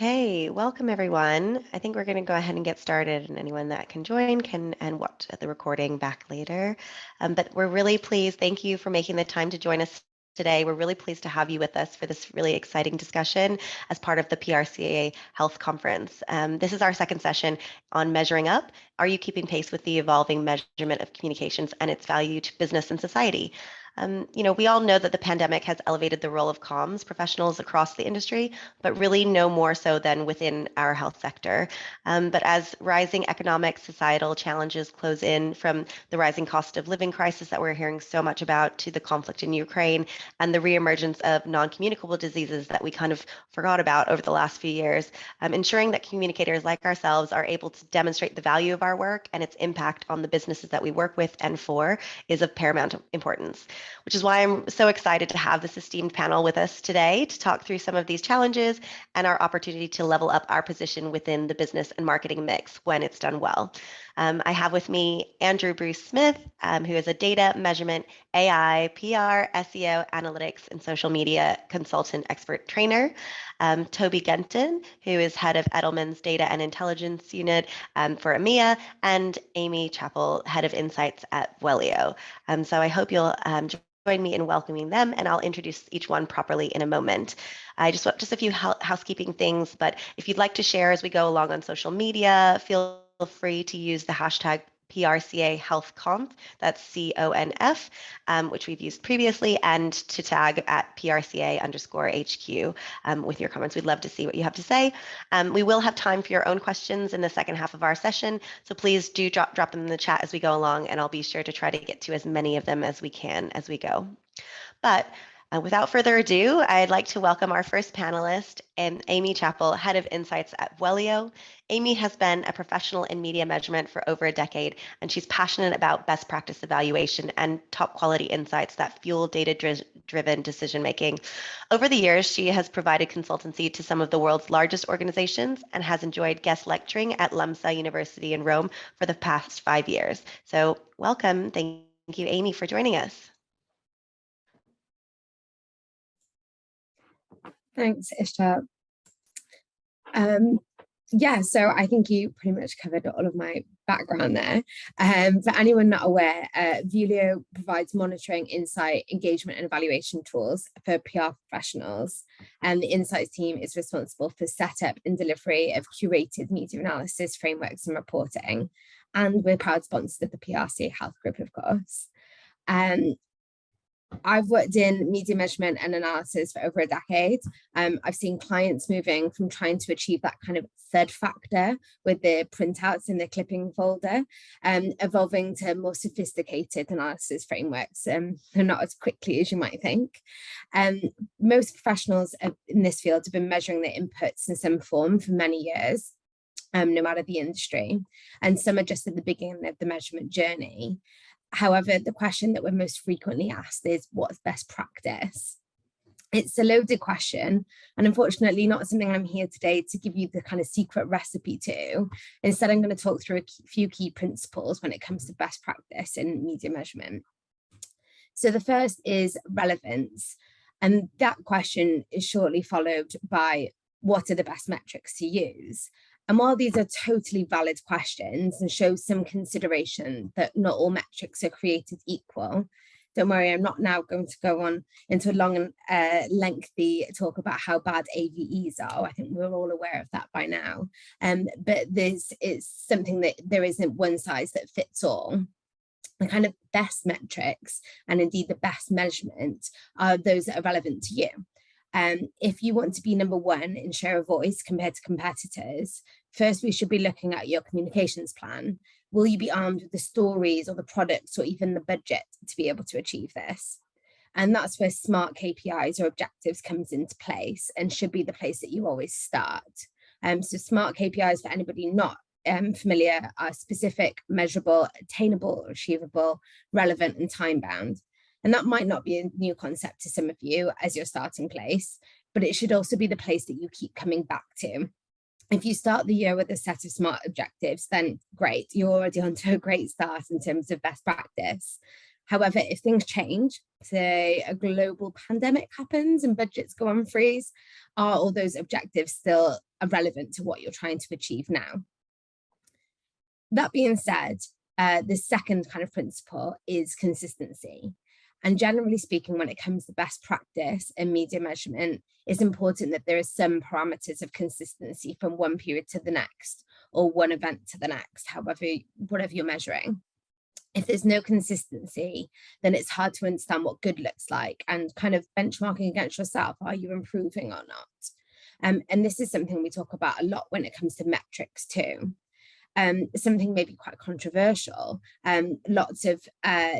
Okay, welcome everyone. I think we're going to go ahead and get started, and anyone that can join can and watch the recording back later. But we're really pleased. Thank you for making the time to join us today. We're really pleased to have you with us for this really exciting discussion as part of the PRCA Health Conference. This is our second session on measuring up. Are you keeping pace with the evolving measurement of communications and its value to business and society? We all know that the pandemic has elevated the role of comms professionals across the industry, but really no more so than within our health sector. But as rising economic, societal challenges close in, from the rising cost of living crisis that we're hearing so much about to the conflict in Ukraine and the re-emergence of non-communicable diseases that we kind of forgot about over the last few years, ensuring that communicators like ourselves are able to demonstrate the value of our work and its impact on the businesses that we work with and for is of paramount importance, which is why I'm so excited to have this esteemed panel with us today to talk through some of these challenges and our opportunity to level up our position within the business and marketing mix when it's done well. I have with me Andrew Bruce Smith, who is a data measurement, AI, PR, SEO, analytics, and social media consultant expert trainer. Toby Genton, who is head of Edelman's Data and Intelligence Unit for EMEA, and Amy Chappell, head of insights at Wellio. So I hope you'll join me in welcoming them, and I'll introduce each one properly in a moment. I just want just a few housekeeping things, but if you'd like to share as we go along on social media, feel free to use the hashtag PRCA Health Conf, that's CONF, which we've used previously, and to tag at PRCA_HQ with your comments. We'd love to see what you have to say. We will have time for your own questions in the second half of our session, so please do drop them in the chat as we go along, and I'll be sure to try to get to as many of them as we can as we go. But without further ado, I'd like to welcome our first panelist, Amy Chappell, Head of Insights at Wellio. Amy has been a professional in media measurement for over a decade, and she's passionate about best practice evaluation and top quality insights that fuel data-driven decision-making. Over the years, she has provided consultancy to some of the world's largest organizations and has enjoyed guest lecturing at LUMSA University in Rome for the past 5 years. So welcome. Thank you, Amy, for joining us. Thanks, Ishta. So I think you pretty much covered all of my background there. For anyone not aware, Wellio provides monitoring, insight, engagement, and evaluation tools for PR professionals. And the insights team is responsible for setup and delivery of curated media analysis frameworks and reporting. And we're proud sponsors of the PRCA Health Group, of course. I've worked in media measurement and analysis for over a decade. I've seen clients moving from trying to achieve that kind of third factor with the printouts in the clipping folder, evolving to more sophisticated analysis frameworks, not as quickly as you might think. Most professionals in this field have been measuring their inputs in some form for many years, no matter the industry, and some are just at the beginning of the measurement journey. However, the question that we're most frequently asked is, what's best practice? It's a loaded question, and unfortunately not something I'm here today to give you the kind of secret recipe to. Instead, I'm going to talk through a few key principles when it comes to best practice in media measurement. So the first is relevance, and that question is shortly followed by, what are the best metrics to use? And while these are totally valid questions and show some consideration that not all metrics are created equal, don't worry, I'm not now going to go on into a long and lengthy talk about how bad AVEs are. I think we're all aware of that by now. But this is something that there isn't one size that fits all. The kind of best metrics, and indeed the best measurement, are those that are relevant to you. If you want to be number one in share of voice compared to competitors, first we should be looking at your communications plan. Will you be armed with the stories or the products or even the budget to be able to achieve this? And that's where smart KPIs or objectives comes into place and should be the place that you always start. So smart KPIs, for anybody not familiar, are specific, measurable, attainable, achievable, relevant, and time-bound. And that might not be a new concept to some of you as your starting place, but it should also be the place that you keep coming back to. If you start the year with a set of smart objectives, then great, you're already on to a great start in terms of best practice. However, if things change, say a global pandemic happens and budgets go on freeze, are all those objectives still relevant to what you're trying to achieve now? That being said, the second kind of principle is consistency. And generally speaking, when it comes to best practice in media measurement, it's important that there are some parameters of consistency from one period to the next, or one event to the next, whatever you're measuring. If there's no consistency, then it's hard to understand what good looks like and kind of benchmarking against yourself. Are you improving or not? And this is something we talk about a lot when it comes to metrics too. Something maybe quite controversial. Lots of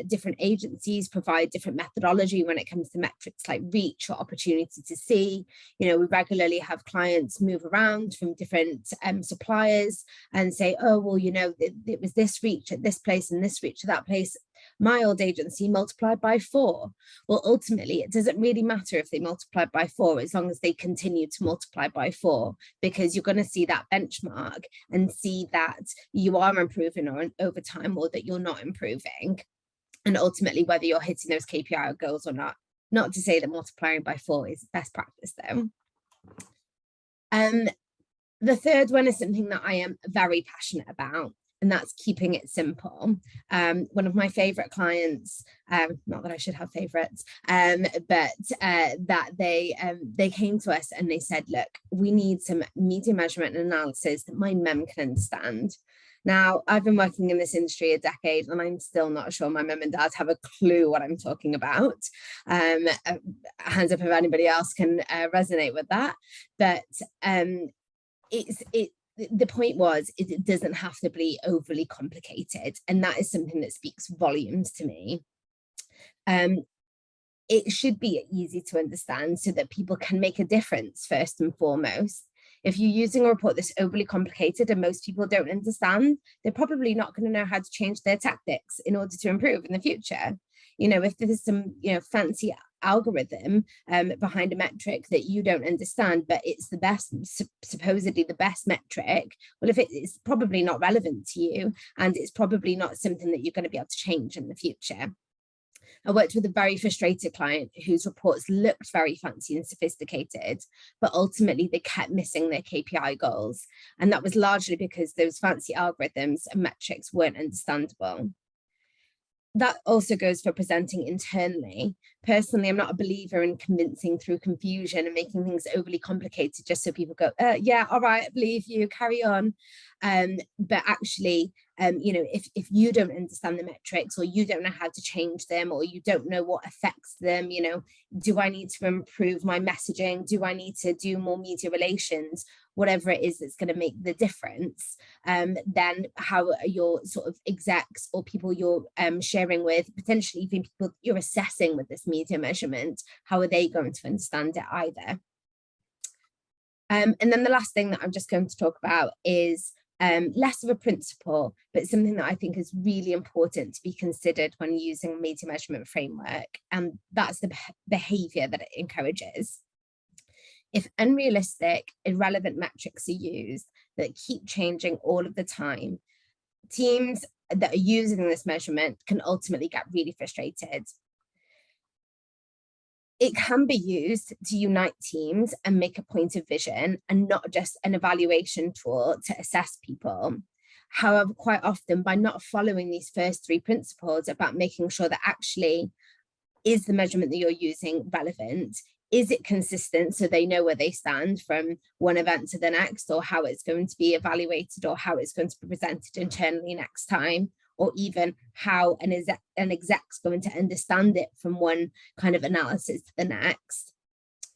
different agencies provide different methodology when it comes to metrics like reach or opportunity to see. You know, we regularly have clients move around from different suppliers and say, oh, well, you know, it was this reach at this place and this reach at that place. My old agency multiplied by 4. Well, ultimately, it doesn't really matter if they multiplied by 4 as long as they continue to multiply by 4, because you're going to see that benchmark and see that you are improving over time or that you're not improving. And ultimately, whether you're hitting those KPI goals or not. Not to say that multiplying by 4 is best practice, though. The third one is something that I am very passionate about, and that's keeping it simple. One of my favorite clients, not that I should have favorites, but that they came to us and they said, look, we need some media measurement and analysis that my mum can understand. Now, I've been working in this industry a decade and I'm still not sure my mum and dad have a clue what I'm talking about. Hands up if anybody else can resonate with that. But the point was, it doesn't have to be overly complicated. And that is something that speaks volumes to me. It should be easy to understand so that people can make a difference first and foremost. If you're using a report that's overly complicated and most people don't understand, they're probably not going to know how to change their tactics in order to improve in the future. You know, if there's some, fancy algorithm behind a metric that you don't understand, but it's the best, supposedly the best metric, well, if it's probably not relevant to you, and it's probably not something that you're going to be able to change in the future. I worked with a very frustrated client whose reports looked very fancy and sophisticated, but ultimately they kept missing their KPI goals. And that was largely because those fancy algorithms and metrics weren't understandable. That also goes for presenting internally. Personally, I'm not a believer in convincing through confusion and making things overly complicated just so people go, yeah, all right, I believe you, carry on. But actually, if you don't understand the metrics, or you don't know how to change them, or you don't know what affects them, do I need to improve my messaging? Do I need to do more media relations? Whatever it is that's going to make the difference, then how are your sort of execs or people you're sharing with, potentially even people you're assessing with this media measurement, how are they going to understand it either? And then the last thing that I'm just going to talk about is less of a principle, but something that I think is really important to be considered when using a media measurement framework, and that's the behavior that it encourages. If unrealistic, irrelevant metrics are used that keep changing all of the time, teams that are using this measurement can ultimately get really frustrated. It can be used to unite teams and make a point of vision, and not just an evaluation tool to assess people. However, quite often, by not following these first 3 principles about making sure that actually, is the measurement that you're using relevant? Is it consistent so they know where they stand from one event to the next, or how it's going to be evaluated, or how it's going to be presented internally next time, or even how an exec's going to understand it from one kind of analysis to the next?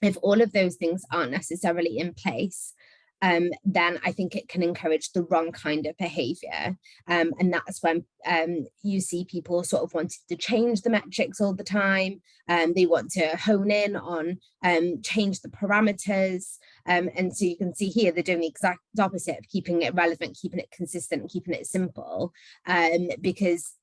If all of those things aren't necessarily in place, then I think it can encourage the wrong kind of behavior. And that's when you see people sort of wanting to change the metrics all the time. They want to hone in on change the parameters. And so you can see here, they're doing the exact opposite of keeping it relevant, keeping it consistent, and keeping it simple, because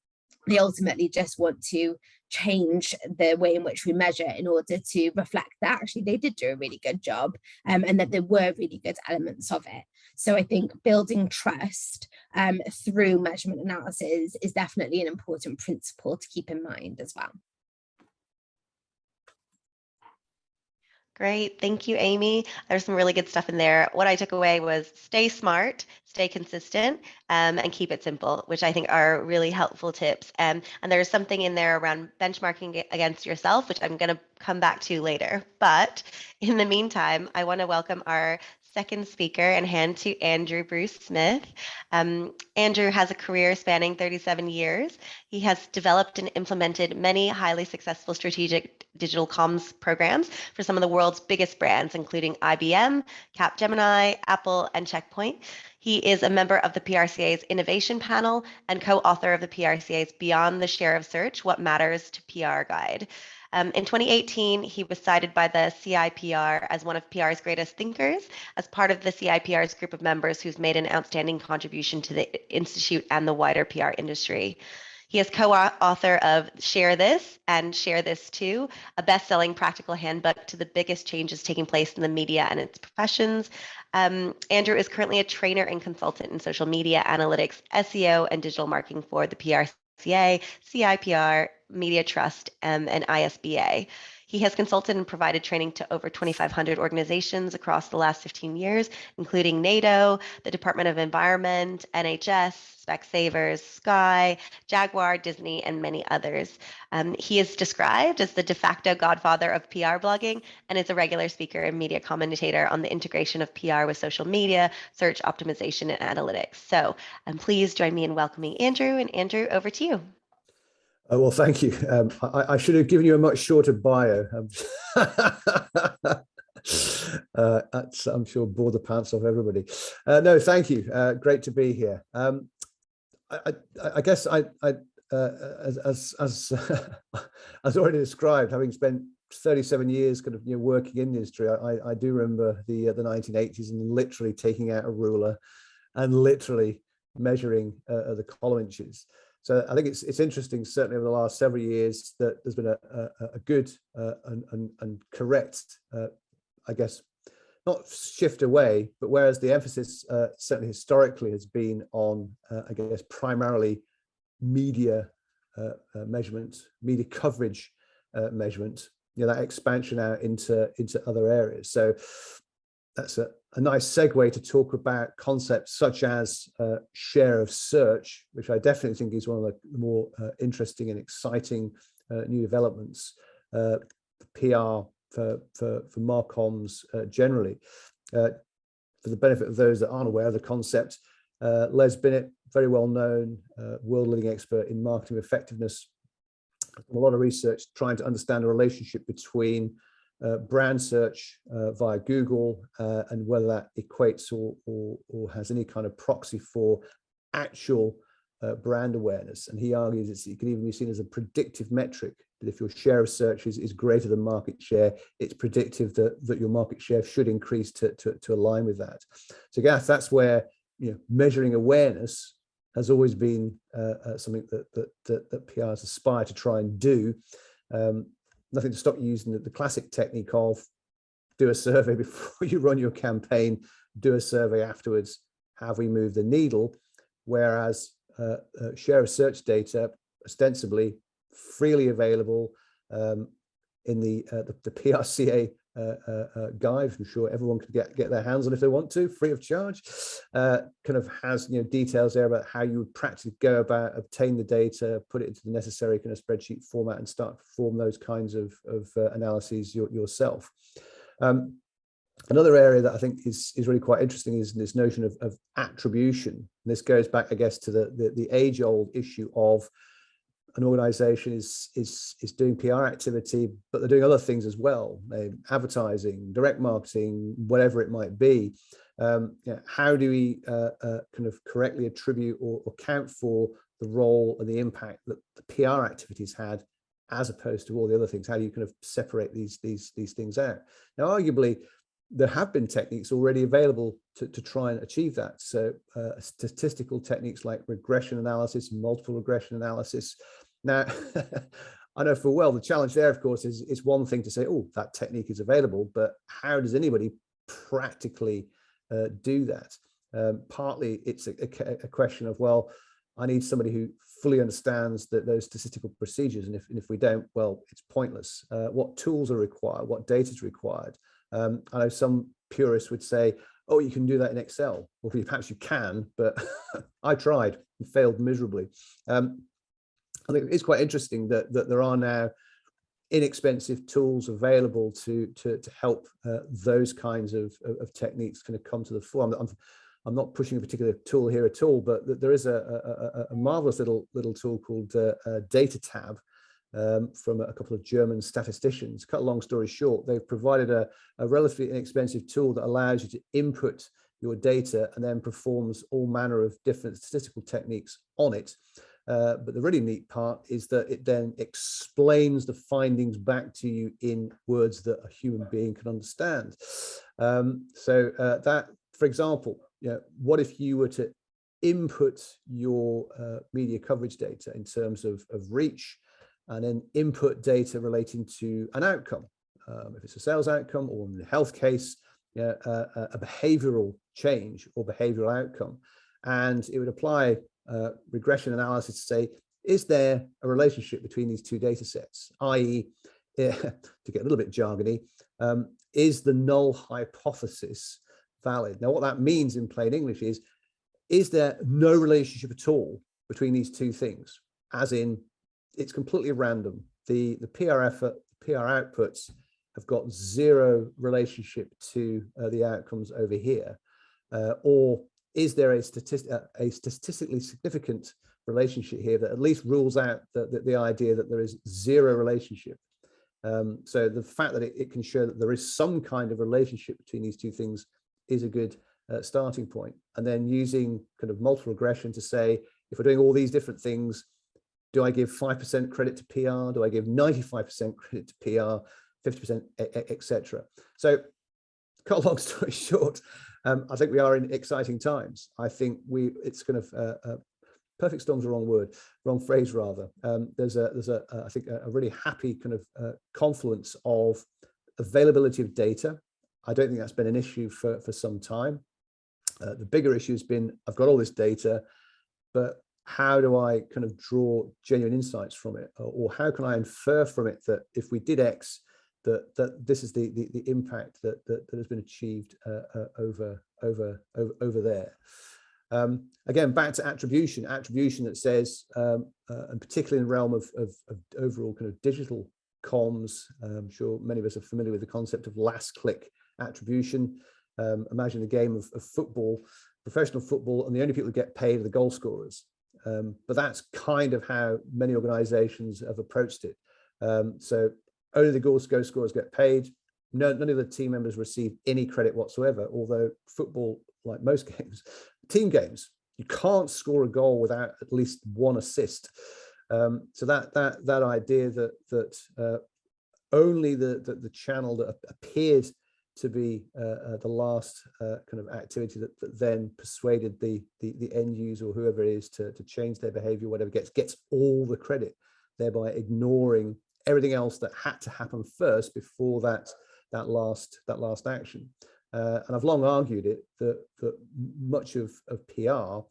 They ultimately just want to change the way in which we measure in order to reflect that actually they did do a really good job, and that there were really good elements of it. So I think building trust through measurement analysis is definitely an important principle to keep in mind as well. Great. Thank you, Amy. There's some really good stuff in there. What I took away was stay smart, stay consistent, and keep it simple, which I think are really helpful tips. And there's something in there around benchmarking against yourself, which I'm going to come back to later. But in the meantime, I want to welcome our second speaker and hand to Andrew Bruce Smith. Andrew has a career spanning 37 years. He has developed and implemented many highly successful strategic digital comms programs for some of the world's biggest brands, including IBM, Capgemini, Apple, and Checkpoint. He is a member of the PRCA's Innovation Panel and co-author of the PRCA's Beyond the Share of Search, What Matters to PR Guide. In 2018, he was cited by the CIPR as one of PR's greatest thinkers, as part of the CIPR's group of members who's made an outstanding contribution to the Institute and the wider PR industry. He is co-author of Share This and Share This Too, a best-selling practical handbook to the biggest changes taking place in the media and its professions. Andrew is currently a trainer and consultant in social media analytics, SEO, and digital marketing for the PRCA, CIPR, Media Trust, and ISBA. He has consulted and provided training to over 2,500 organizations across the last 15 years, including NATO, the Department of Environment, NHS, Specsavers, Sky, Jaguar, Disney, and many others. He is described as the de facto godfather of PR blogging and is a regular speaker and media commentator on the integration of PR with social media, search optimization, and analytics. So please join me in welcoming Andrew. And Andrew, over to you. Well, thank you. I should have given you a much shorter bio. That's, I'm sure, bored the pants off everybody. No, thank you. Great to be here. I guess as already described, having spent 37 years kind of working in the industry, I do remember the 1980s and literally taking out a ruler and literally measuring the column inches. So I think it's interesting, certainly over the last several years, that there's been a good and correct, I guess, not shift away, but whereas the emphasis certainly historically has been on, I guess, primarily media measurement, media coverage measurement, that expansion out into other areas. So that's a nice segue to talk about concepts such as share of search, which I definitely think is one of the more interesting and exciting new developments, PR for marcoms generally. For the benefit of those that aren't aware of the concept, Les Binnett, very well known world-leading expert in marketing effectiveness, a lot of research trying to understand the relationship between brand search via Google and whether that equates or has any kind of proxy for actual brand awareness. And he argues it can even be seen as a predictive metric, that if your share of search is greater than market share, it's predictive that your market share should increase to align with that. So Gath, that's where measuring awareness has always been something that PRs aspire to try and do. Nothing to stop you using the classic technique of do a survey before you run your campaign, do a survey afterwards, have we moved the needle? Whereas share of search data, ostensibly freely available in the PRCA guide, I'm sure everyone can get their hands on if they want to, free of charge, kind of has details there about how you would practically go about obtain the data, put it into the necessary kind of spreadsheet format, and start to perform those kinds of analyses yourself. Another area that I think is really quite interesting is this notion of attribution. And this goes back, I guess, to the age-old issue of an organization is doing PR activity, but they're doing other things as well, advertising, direct marketing, whatever it might be. How do we kind of correctly attribute or account for the role and the impact that the PR activities had, as opposed to all the other things? How do you kind of separate these things out? Now, arguably, there have been techniques already available to try and achieve that. So statistical techniques like regression analysis, multiple regression analysis. Now, I know full well the challenge there, of course, is it's one thing to say, oh, that technique is available, but how does anybody practically do that? Partly it's a question of, well, I need somebody who fully understands those statistical procedures, and if we don't, well, it's pointless. What tools are required? What data is required? I know some purists would say, oh, you can do that in Excel. Well, perhaps you can, but I tried and failed miserably. I think it's quite interesting that there are now inexpensive tools available to help those kinds of techniques kind of come to the fore. I'm not pushing a particular tool here at all, but there is a marvelous little tool called DataTab from a couple of German statisticians. Cut a long story short, they've provided a relatively inexpensive tool that allows you to input your data and then performs all manner of different statistical techniques on it. But the really neat part is that it then explains the findings back to you in words that a human being can understand. That, for example, what if you were to input your media coverage data in terms of reach, and then input data relating to an outcome, if it's a sales outcome, or in the health case, a behavioral change or behavioral outcome, and it would apply regression analysis to say, is there a relationship between these two data sets, i.e., to get a little bit jargony, is the null hypothesis valid? Now, what that means in plain English is there no relationship at all between these two things, as in it's completely random. The PR outputs have got zero relationship to the outcomes over here, or is there a statistically significant relationship here that at least rules out the idea that there is zero relationship? So the fact that it can show that there is some kind of relationship between these two things is a good starting point. And then using kind of multiple regression to say, if we're doing all these different things, do I give 5% credit to PR? Do I give 95% credit to PR, 50%, etc.? So, cut a long story short, I think we are in exciting times. I think it's kind of perfect storm's the wrong phrase rather. There's I think a really happy kind of confluence of availability of data. I don't think that's been an issue for some time. The bigger issue has been, I've got all this data, but how do I kind of draw genuine insights from it? Or how can I infer from it that if we did X, that this is the impact that has been achieved over there. Again, back to attribution that says, and particularly in the realm of overall kind of digital comms, I'm sure many of us are familiar with the concept of last click attribution. Imagine a game of football, professional football, and the only people who get paid are the goal scorers. But that's kind of how many organizations have approached it. So only the goal scorers get paid. None of the team members receive any credit whatsoever, although football, like most games, team games, you can't score a goal without at least one assist. So that idea that only the channel that appeared to be the last kind of activity that then persuaded the end user or whoever it is to change their behavior, whatever, gets all the credit, thereby ignoring everything else that had to happen first before that last action. And I've long argued it that much of PR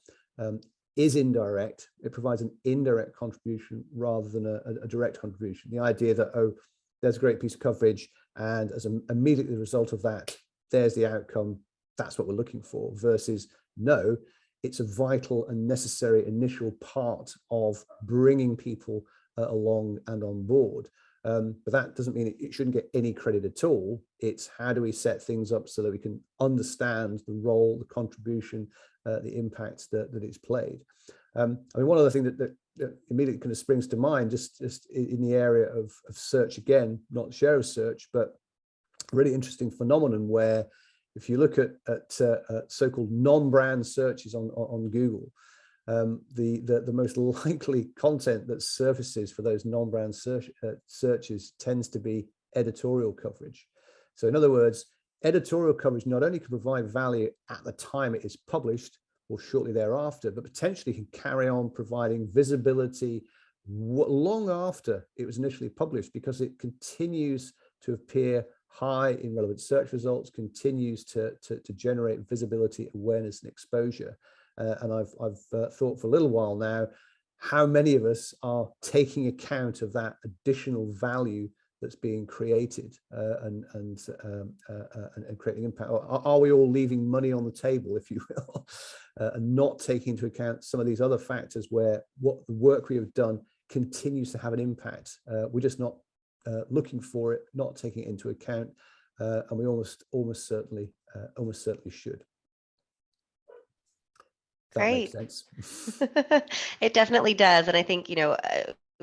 is indirect. It provides an indirect contribution rather than a direct contribution. The idea that, oh, there's a great piece of coverage, and as an immediate result of that, there's the outcome. That's what we're looking for. Versus, no, it's a vital and necessary initial part of bringing people along and on board. But that doesn't mean it shouldn't get any credit at all. It's how do we set things up so that we can understand the role, the contribution, the impact that it's played. I mean, one other thing that immediately kind of springs to mind, just in the area of search, again, not share of search, but a really interesting phenomenon where if you look at so-called non-brand searches on Google, the most likely content that surfaces for those non-brand searches tends to be editorial coverage. So in other words, editorial coverage not only can provide value at the time it is published or shortly thereafter, but potentially can carry on providing visibility long after it was initially published, because it continues to appear high in relevant search results, continues to generate visibility, awareness, and exposure. And I've thought for a little while now, how many of us are taking account of that additional value that's being created and creating impact? Are we all leaving money on the table, if you will, and not taking into account some of these other factors where what the work we have done continues to have an impact? We're just not looking for it, not taking it into account, and we almost certainly should. That makes sense. It definitely does. And I think,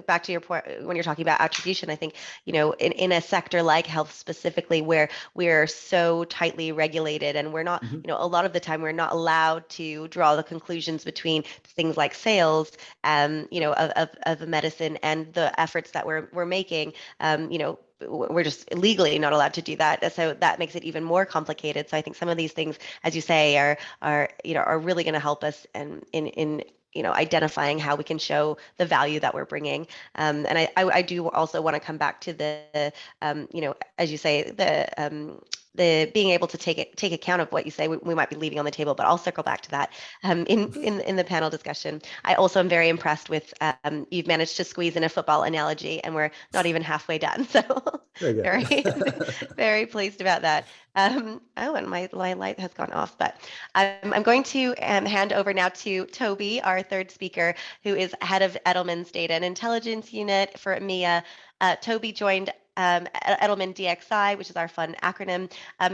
back to your point, when you're talking about attribution, I think, in a sector like health specifically, where we're so tightly regulated and we're not, a lot of the time we're not allowed to draw the conclusions between things like sales, of a medicine and the efforts that we're making, we're just legally not allowed to do that. So that makes it even more complicated. So I think some of these things, as you say, are really going to help us in identifying how we can show the value that we're bringing. And I do also want to come back to the, as you say, the being able to take account of what you say we might be leaving on the table, but I'll circle back to that in the panel discussion. I also am very impressed with you've managed to squeeze in a football analogy, and we're not even halfway done. So very, very pleased about that. And my light has gone off, but I'm going to hand over now to Toby, our third speaker, who is head of Edelman's Data and Intelligence Unit for EMEA. Toby joined Edelman DXI, which is our fun acronym,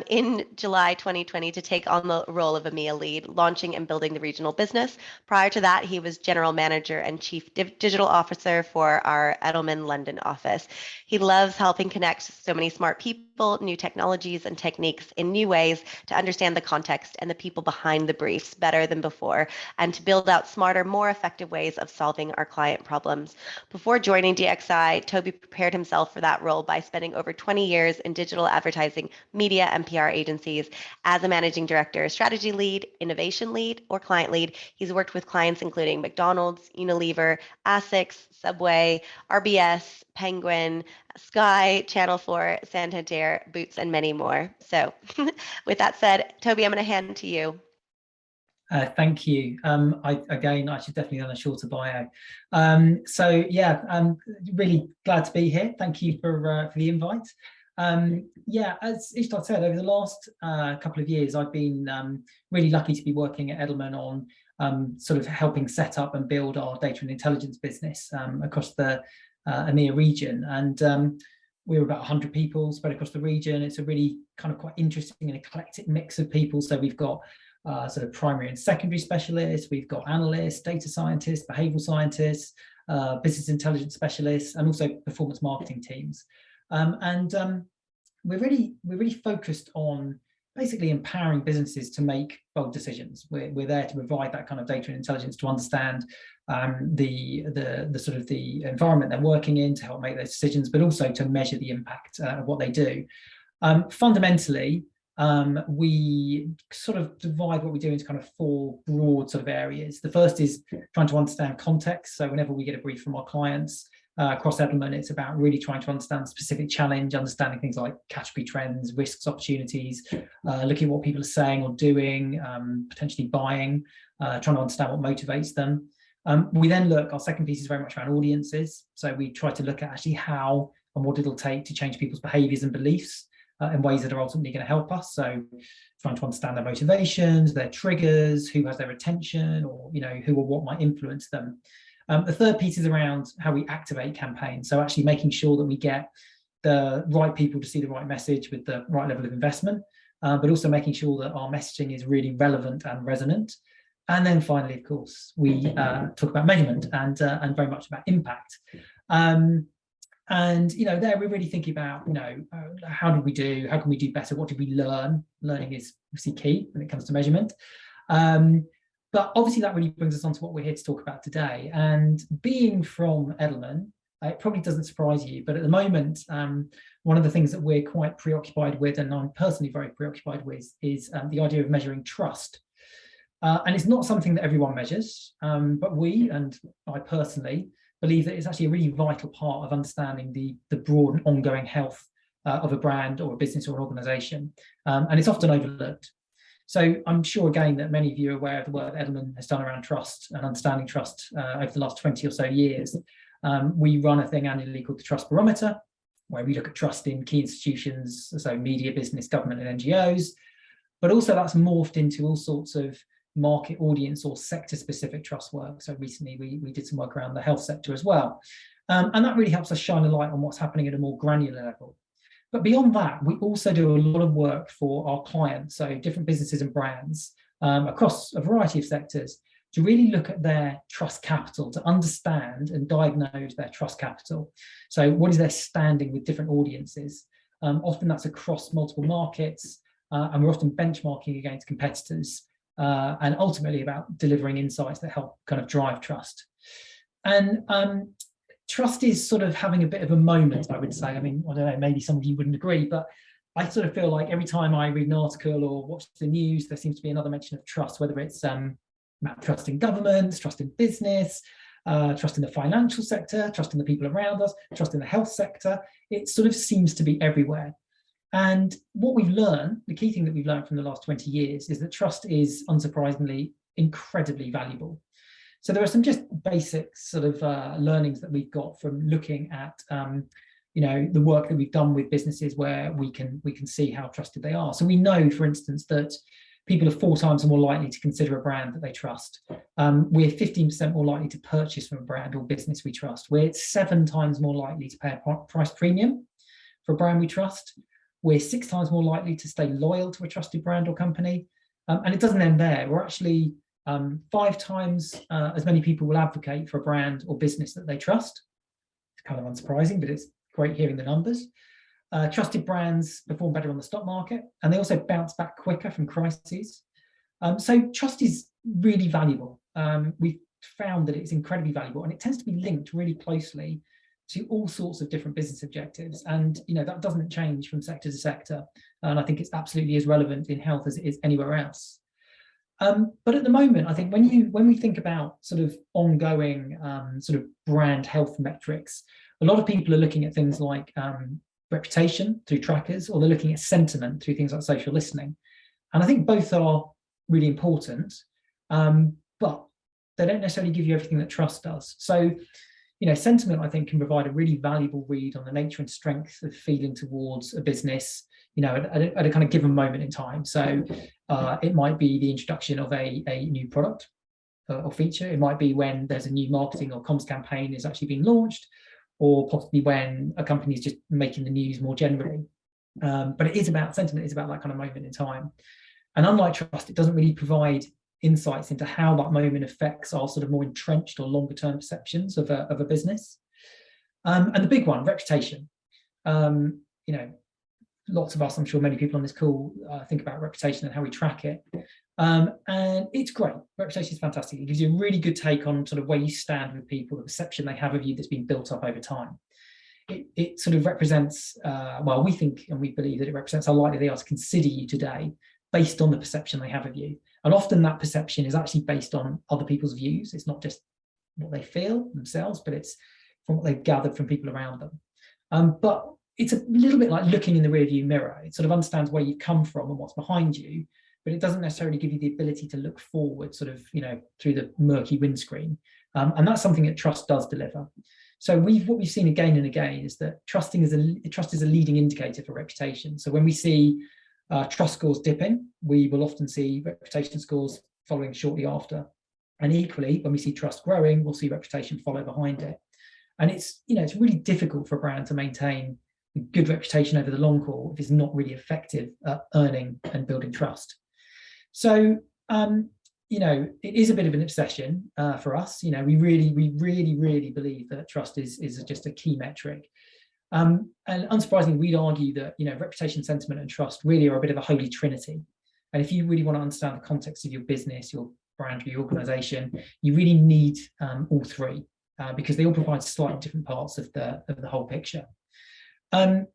in July 2020 to take on the role of EMEA lead, launching and building the regional business. Prior to that, he was general manager and chief digital officer for our Edelman London office. He loves helping connect so many smart people, new technologies and techniques in new ways to understand the context and the people behind the briefs better than before, and to build out smarter, more effective ways of solving our client problems. Before joining DXI, Toby prepared himself for that role by spending over 20 years in digital advertising, media, and PR agencies as a managing director, strategy lead, innovation lead, or client lead. He's worked with clients including McDonald's, Unilever, ASICS, Subway, RBS, Penguin, Sky, Channel 4, Santander, Boots, and many more. So with that said, Toby, I'm going to hand to you. Thank you. I should definitely done a shorter bio. So yeah, I'm really glad to be here. Thank you for the invite. Yeah, as Ishtad said, over the last couple of years, I've been really lucky to be working at Edelman on sort of helping set up and build our data and intelligence business across the EMEA region. And we're about 100 people spread across the region. It's a really kind of quite interesting and eclectic mix of people. So we've got sort of primary and secondary specialists, we've got analysts, data scientists, behavioral scientists, business intelligence specialists, and also performance marketing teams. We're really focused on basically empowering businesses to make bold decisions. We're there to provide that kind of data and intelligence to understand the sort of the environment they're working in, to help make those decisions, but also to measure the impact of what they do. Fundamentally, we sort of divide what we do into kind of four broad sort of areas. The first is trying to understand context. So whenever we get a brief from our clients across Edelman, it's about really trying to understand the specific challenge, understanding things like category trends, risks, opportunities, looking at what people are saying or doing, potentially buying, trying to understand what motivates them. We then look, our second piece is very much around audiences. So we try to look at actually how and what it'll take to change people's behaviors and beliefs in ways that are ultimately going to help us. So trying to understand their motivations, their triggers, who has their attention, or who or what might influence them. The third piece is around how we activate campaigns. So actually making sure that we get the right people to see the right message with the right level of investment, but also making sure that our messaging is really relevant and resonant. And then finally, of course, we talk about measurement and very much about impact. And there we're really thinking about how did we do, how can we do better, what did we learn? Learning is obviously key when it comes to measurement. But obviously that really brings us on to what we're here to talk about today. And being from Edelman, it probably doesn't surprise you, but at the moment, one of the things that we're quite preoccupied with, and I'm personally very preoccupied with, is the idea of measuring trust. And it's not something that everyone measures, but we, and I personally, believe that it's actually a really vital part of understanding the broad and ongoing health of a brand or a business or an organization. And it's often overlooked. So I'm sure, again, that many of you are aware of the work that Edelman has done around trust and understanding trust over the last 20 or so years. We run a thing annually called the Trust Barometer, where we look at trust in key institutions, so media, business, government, and NGOs. But also that's morphed into all sorts of market audience or sector-specific trust work. So recently we did some work around the health sector as well. And that really helps us shine a light on what's happening at a more granular level. But beyond that, we also do a lot of work for our clients, so different businesses and brands across a variety of sectors, to really look at their trust capital, to understand and diagnose their trust capital. So what is their standing with different audiences? Often that's across multiple markets, and we're often benchmarking against competitors, and ultimately about delivering insights that help kind of drive trust. And trust is sort of having a bit of a moment, I would say. I mean, I don't know, maybe some of you wouldn't agree, but I sort of feel like every time I read an article or watch the news, there seems to be another mention of trust, whether it's trust in governments, trust in business, trust in the financial sector, trust in the people around us, trust in the health sector. It sort of seems to be everywhere. And what we've learned, the key thing that we've learned from the last 20 years, is that trust is, unsurprisingly, incredibly valuable. So there are some just basic sort of learnings that we've got from looking at the work that we've done with businesses where we can see how trusted they are. So we know, for instance, that people are 4 times more likely to consider a brand that they trust. We're 15% more likely to purchase from a brand or business we trust. We're 7 times more likely to pay a price premium for a brand we trust. We're 6 times more likely to stay loyal to a trusted brand or company. And it doesn't end there. We're actually 5 times as many people will advocate for a brand or business that they trust. It's kind of unsurprising, but it's great hearing the numbers. Trusted brands perform better on the stock market, and they also bounce back quicker from crises. So trust is really valuable. We've found that it's incredibly valuable, and it tends to be linked really closely to all sorts of different business objectives. And that doesn't change from sector to sector. And I think it's absolutely as relevant in health as it is anywhere else. But at the moment, I think when we think about sort of ongoing sort of brand health metrics, a lot of people are looking at things like reputation through trackers, or they're looking at sentiment through things like social listening. And I think both are really important, but they don't necessarily give you everything that trust does. So, sentiment, I think, can provide a really valuable read on the nature and strength of feeling towards a business, at a kind of given moment in time. So it might be the introduction of a new product or feature. It might be when there's a new marketing or comms campaign is actually being launched, or possibly when a company is just making the news more generally. But it is about sentiment, it's about that kind of moment in time. And unlike trust, it doesn't really provide insights into how that moment affects our sort of more entrenched or longer term perceptions of a business. And the big one, reputation. Lots of us, I'm sure many people on this call think about reputation and how we track it. And it's great. Reputation is fantastic. It gives you a really good take on sort of where you stand with people, the perception they have of you that's been built up over time. It sort of represents, we think and we believe that it represents how likely they are to consider you today based on the perception they have of you. And often that perception is actually based on other people's views. It's not just what they feel themselves, but it's from what they've gathered from people around them. But it's a little bit like looking in the rearview mirror. It sort of understands where you've come from and what's behind you, but it doesn't necessarily give you the ability to look forward sort of, through the murky windscreen. And that's something that trust does deliver. So what we've seen again and again is that trust is a leading indicator for reputation. So when we see trust scores dipping, we will often see reputation scores following shortly after. And equally, when we see trust growing, we'll see reputation follow behind it. And it's really difficult for a brand to maintain a good reputation over the long haul if it's not really effective at earning and building trust. So, it is a bit of an obsession for us. We really believe that trust is just a key metric. And unsurprisingly, we'd argue that reputation, sentiment, and trust really are a bit of a holy trinity. And if you really want to understand the context of your business, your brand, your organization, you really need all three. because they all provide slightly different parts of the whole picture. And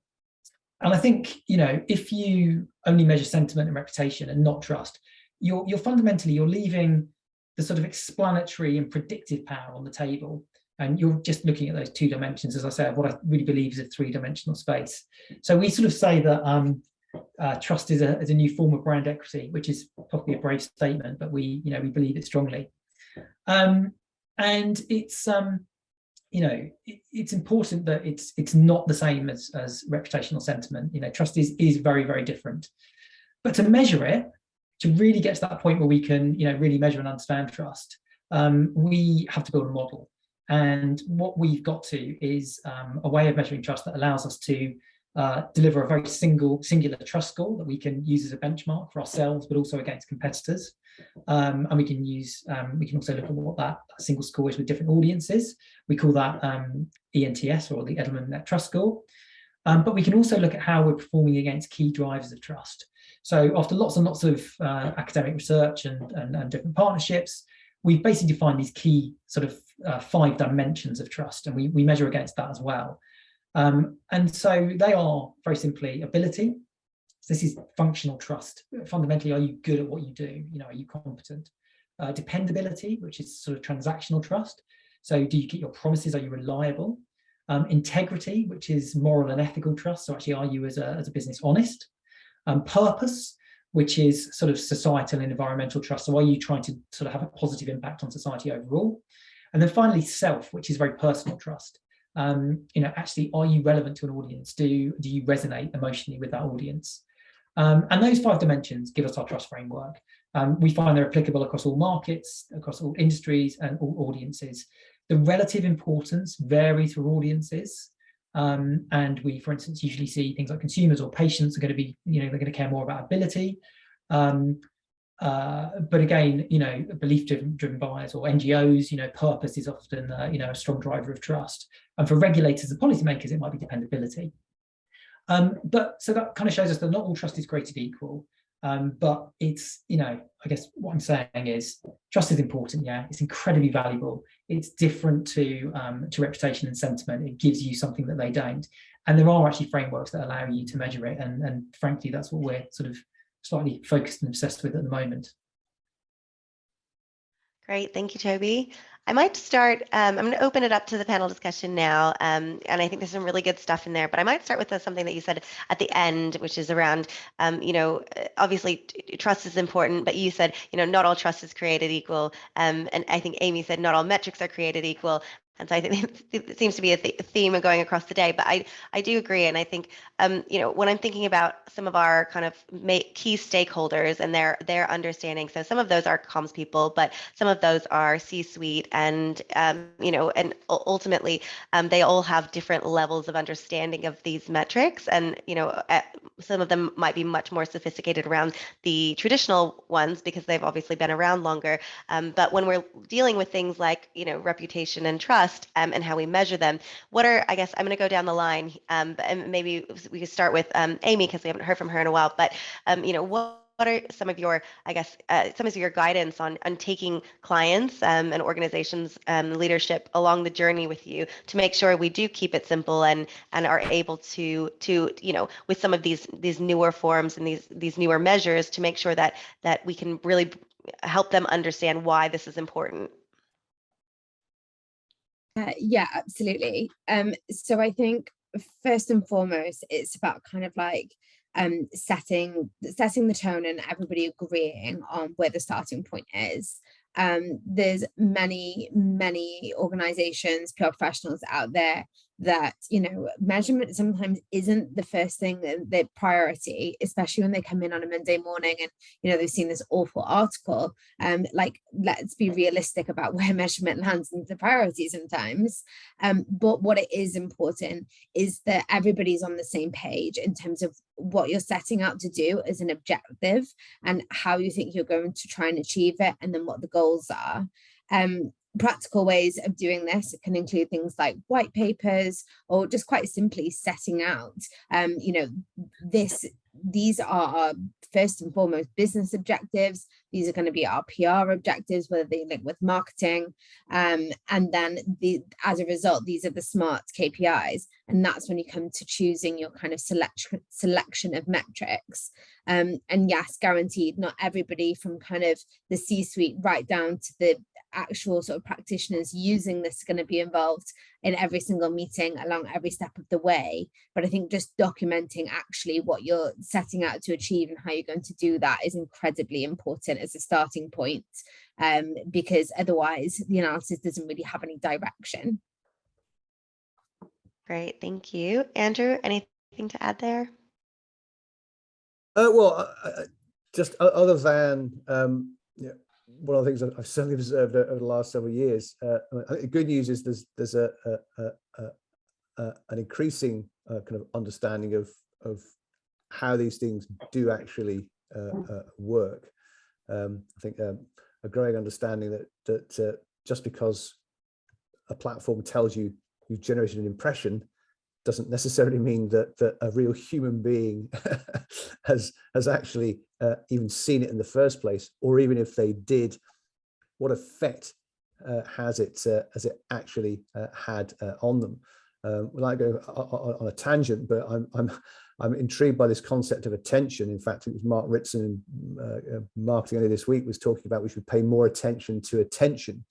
I think, if you only measure sentiment and reputation and not trust, you're fundamentally leaving the sort of explanatory and predictive power on the table, and you're just looking at those 2 dimensions, as I said, what I really believe is a 3-dimensional space. So we sort of say that trust is a new form of brand equity, which is probably a brave statement, but we believe it strongly. And it's it's important that it's not the same as reputational sentiment. Trust is very, very different. But to measure it, to really get to that point where we can really measure and understand trust, we have to build a model. And what we've got to is a way of measuring trust that allows us to deliver a very singular trust score that we can use as a benchmark for ourselves, but also against competitors. And we can also look at what that single score is with different audiences. We call that ENTS, or the Edelman Net Trust Score. But we can also look at how we're performing against key drivers of trust. So after lots and lots of academic research and different partnerships, we've basically defined these key sort of 5 dimensions of trust, and we measure against that as well. And so they are very simply ability. So this is functional trust. Fundamentally, are you good at what you do? Are you competent? Dependability, which is sort of transactional trust. So do you keep your promises? Are you reliable? Integrity, which is moral and ethical trust. So actually, are you as a business honest? Purpose, which is sort of societal and environmental trust. So are you trying to sort of have a positive impact on society overall? And then finally, self, which is very personal trust. Actually, are you relevant to an audience? Do you resonate emotionally with that audience? And those 5 dimensions give us our trust framework. We find they're applicable across all markets, across all industries and all audiences. The relative importance varies for audiences. And we, for instance, usually see things like consumers or patients are going to be, they're going to care more about ability. But again, belief-driven buyers or NGOs, purpose is often, a strong driver of trust. And for regulators and policymakers, it might be dependability. But so that kind of shows us that not all trust is created equal. But it's, I guess what I'm saying is trust is important. Yeah, it's incredibly valuable. It's different to reputation and sentiment. It gives you something that they don't. And there are actually frameworks that allow you to measure it. And frankly, that's what we're sort of slightly focused and obsessed with at the moment. Great, thank you, Toby. I might start, I'm going to open it up to the panel discussion now, and I think there's some really good stuff in there, but I might start with something that you said at the end, which is around, obviously trust is important, but you said, not all trust is created equal, and I think Amy said not all metrics are created equal. And so I think it seems to be a theme going across the day, but I do agree. And I think, when I'm thinking about some of our kind of key stakeholders and their understanding, so some of those are comms people, but some of those are C-suite, and, and ultimately they all have different levels of understanding of these metrics. And, some of them might be much more sophisticated around the traditional ones because they've obviously been around longer. But when we're dealing with things like, reputation and trust, and how we measure them, what are, I guess I'm going to go down the line, and maybe we could start with Amy, because we haven't heard from her in a while, but what are some of your, I guess, some of your guidance on taking clients and organizations leadership along the journey with you to make sure we do keep it simple and are able to with some of these newer forms and these newer measures to make sure that we can really help them understand why this is important? Yeah, absolutely. So I think first and foremost, it's about kind of like setting the tone and everybody agreeing on where the starting point is. There's many organizations, PR professionals out there that, measurement sometimes isn't the first thing their priority, especially when they come in on a Monday morning and, they've seen this awful article. Let's be realistic about where measurement lands in the priority sometimes. But what it is important is that everybody's on the same page in terms of what you're setting out to do as an objective and how you think you're going to try and achieve it, and then what the goals are. Practical ways of doing this can include things like white papers, or just quite simply setting out, these are first and foremost business objectives. these are going to be our PR objectives, whether they link with marketing. And then as a result, these are the SMART KPIs. And that's when you come to choosing your kind of selection of metrics. And yes, guaranteed, not everybody from kind of the C-suite right down to the actual sort of practitioners using this is going to be involved in every single meeting along every step of the way. But I think just documenting actually what you're setting out to achieve and how you're going to do that is incredibly important as a starting point, because otherwise the analysis doesn't really have any direction. Great, thank you. Andrew, anything to add there? Well, just other than yeah, one of the things I've certainly observed over the last several years, I think the good news is there's an increasing kind of understanding of how these things do actually work. I think a growing understanding that just because a platform tells you you've generated an impression doesn't necessarily mean that a real human being has actually even seen it in the first place, or even if they did, what effect has it actually had on them. Well, I go on a tangent, but I'm intrigued by this concept of attention. In fact, it was Mark Ritson in marketing only this week was talking about we should pay more attention to attention.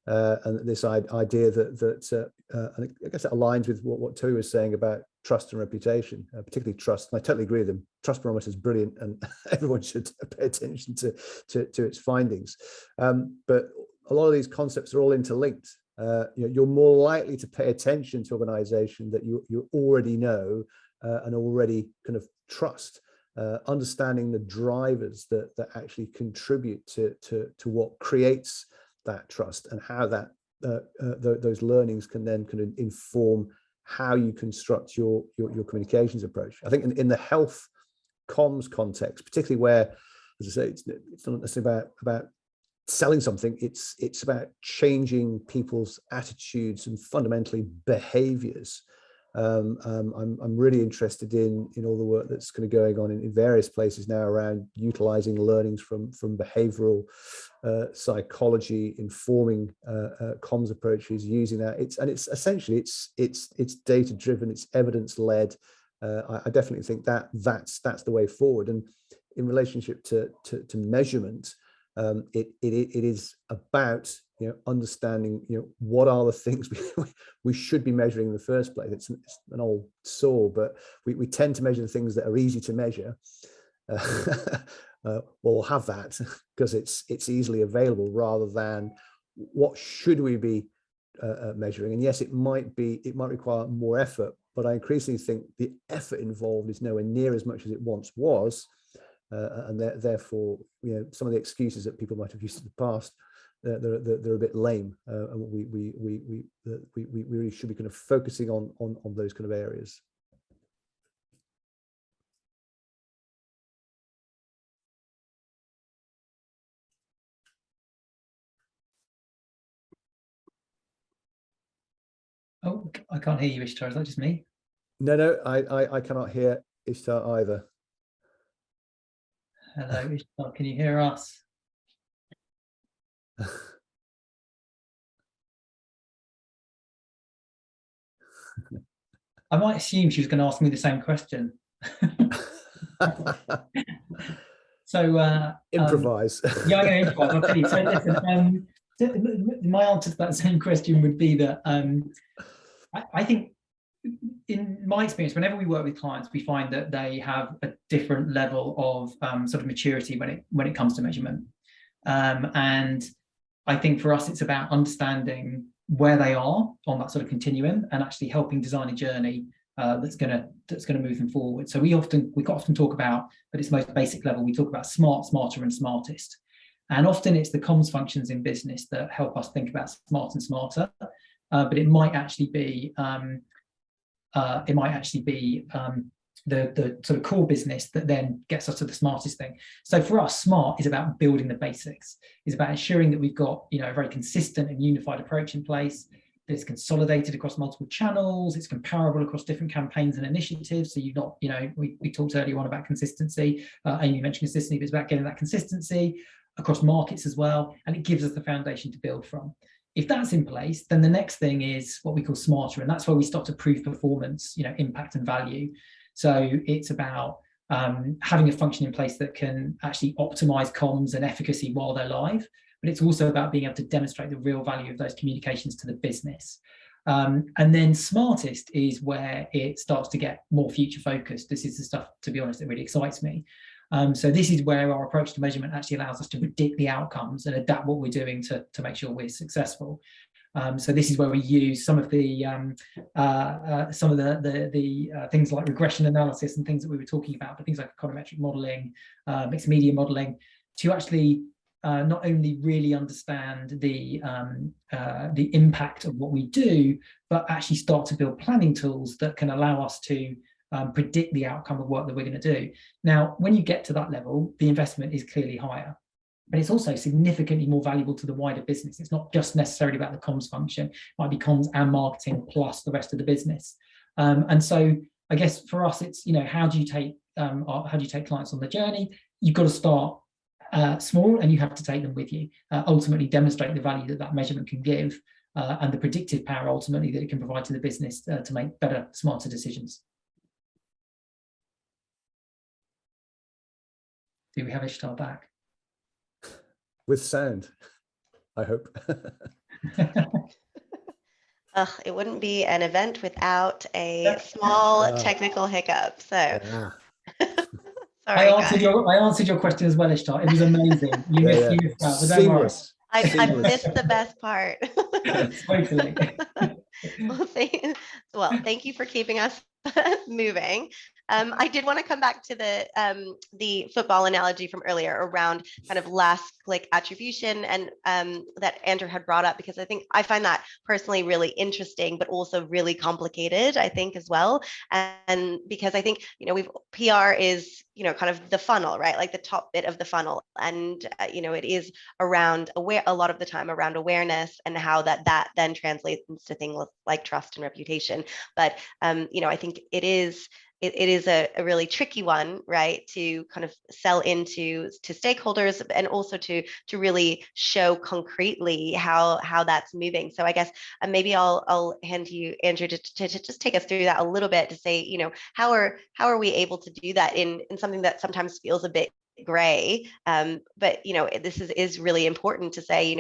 And this idea that I guess it aligns with what Toby was saying about trust and reputation, particularly trust. And I totally agree with him. Trust barometer is brilliant, and everyone should pay attention to its findings. But a lot of these concepts are all interlinked. You're more likely to pay attention to an organization that you already know and already kind of trust. Understanding the drivers that actually contribute to what creates that trust, and how that those learnings can then kind of inform how you construct your communications approach. I think in the health comms context, particularly where, as I say, it's not necessarily about selling something, it's about changing people's attitudes and fundamentally behaviors. I'm really interested in all the work that's kind of going on in various places now around utilizing learnings from behavioral psychology, informing comms approaches, using that. It's essentially it's data driven, it's evidence led. I definitely think that's the way forward. And in relationship to measurement, it is about understanding what are the things we should be measuring in the first place. It's an old saw, but we tend to measure the things that are easy to measure. We'll have that because it's easily available, rather than what should we be measuring. And yes, it might require more effort, but I increasingly think the effort involved is nowhere near as much as it once was. And therefore, some of the excuses that people might have used in the past, they're a bit lame, and we really should be kind of focusing on those kind of areas. Oh, I can't hear you, Ishtar. Is that just me? No, I cannot hear Ishtar either. Hello, Ishtar. Can you hear us? I might assume she was going to ask me the same question. So improvise. Yeah, I'm going to improvise. I'll tell you. So listen, my answer to that same question would be that I think, in my experience, whenever we work with clients, we find that they have a different level of sort of maturity when it comes to measurement. And I think for us, it's about understanding where they are on that sort of continuum and actually helping design a journey that's going to move them forward. So we quite often talk about, at its most basic level, we talk about smart, smarter, and smartest. And often it's the comms functions in business that help us think about smart and smarter. But it might actually be the sort of core business that then gets us to the smartest thing. So for us, smart is about building the basics. It's about ensuring that we've got a very consistent and unified approach in place, that it's consolidated across multiple channels, it's comparable across different campaigns and initiatives. So you've not, we talked earlier on about consistency. Amy mentioned consistency, but it's about getting that consistency. across markets as well, and it gives us the foundation to build from. If that's in place, then the next thing is what we call smarter, and that's where we start to prove performance, impact and value. So it's about having a function in place that can actually optimize comms and efficacy while they're live, but it's also about being able to demonstrate the real value of those communications to the business. And then smartest is where it starts to get more future focused. This is the stuff, to be honest, that really excites me. So this is where our approach to measurement actually allows us to predict the outcomes and adapt what we're doing to make sure we're successful. So this is where we use some of the things like regression analysis and things that we were talking about, but things like econometric modeling, mixed media modeling, to actually not only really understand the impact of what we do, but actually start to build planning tools that can allow us to predict the outcome of work that we're going to do. Now, when you get to that level, the investment is clearly higher, but it's also significantly more valuable to the wider business. It's not just necessarily about the comms function. It might be comms and marketing plus the rest of the business. And so I guess for us, it's, how do you take clients on the journey? You've got to start small, and you have to take them with you. Ultimately demonstrate the value that measurement can give, and the predictive power ultimately that it can provide to the business to make better, smarter decisions. Do we have Ishtar back? With sound, I hope. It wouldn't be an event without a small technical hiccup. So, Yeah. sorry, I answered your question as well, Ishtar. It was amazing. You missed out, but don't worry. I missed the best part. Totally. Well, thank you for keeping us moving. I did want to come back to the football analogy from earlier around kind of last click attribution, and that Andrew had brought up, because I find that personally really interesting, but also really complicated, I think, as well. And because I think, PR is, kind of the funnel, right? Like the top bit of the funnel. And, it is around a lot of the time around awareness and how that then translates into things like trust and reputation. But, I think it is a really tricky one, right, to kind of sell to stakeholders, and also to really show concretely how that's moving. So I guess maybe I'll hand to you, Andrew, to just take us through that a little bit, to say, how are we able to do that in something that sometimes feels a bit gray, but this is really important to say,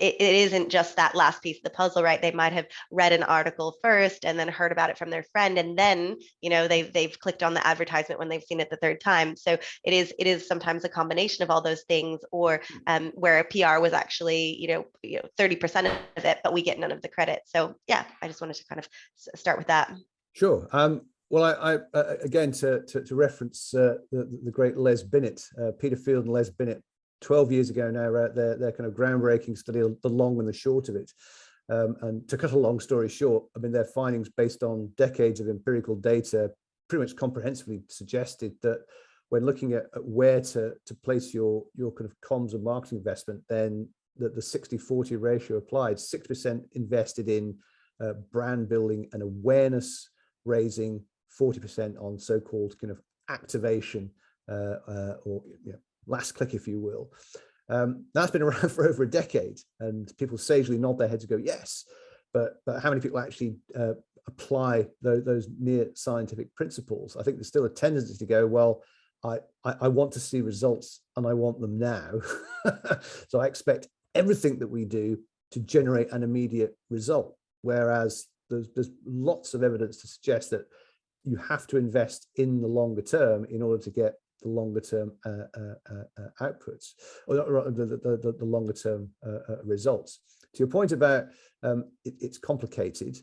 it isn't just that last piece of the puzzle, right? They might have read an article first and then heard about it from their friend, and then they've clicked on the advertisement when they've seen it the third time. So it is sometimes a combination of all those things, or where a PR was actually 30% of it, but we get none of the credit. So yeah, I just wanted to kind of start with that. Sure. Well, I again, to reference the great Les Binnett, Peter Field and Les Binnett, 12 years ago now, their kind of groundbreaking study, the long and the short of it. And to cut a long story short, their findings based on decades of empirical data pretty much comprehensively suggested that when looking at where to place your kind of comms and marketing investment, then the 60-40 ratio applied. 6% invested in brand building and awareness raising, 40% on so-called kind of activation, or last click, if you will. That's been around for over a decade, and people sagely nod their heads and go, yes, but how many people actually apply those near scientific principles? I think there's still a tendency to go, well, I want to see results and I want them now. So I expect everything that we do to generate an immediate result, whereas there's lots of evidence to suggest that you have to invest in the longer term in order to get the longer term outputs, or the longer term results. To your point about it's complicated,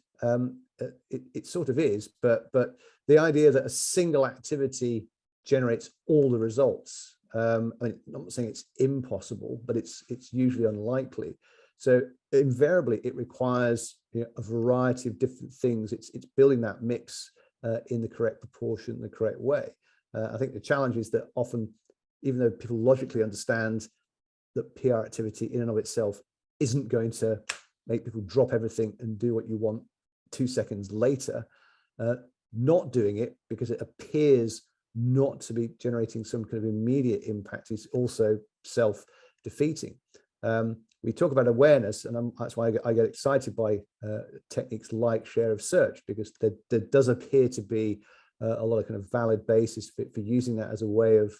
it sort of is, but the idea that a single activity generates all the results, I'm not saying it's impossible, but it's usually unlikely. So invariably it requires a variety of different things. It's building that mix in the correct proportion, the correct way. I think the challenge is that often, even though people logically understand that PR activity in and of itself isn't going to make people drop everything and do what you want 2 seconds later, not doing it because it appears not to be generating some kind of immediate impact is also defeating. We talk about awareness, and that's why I get excited by techniques like share of search, because there does appear to be a lot of kind of valid basis for using that as a way of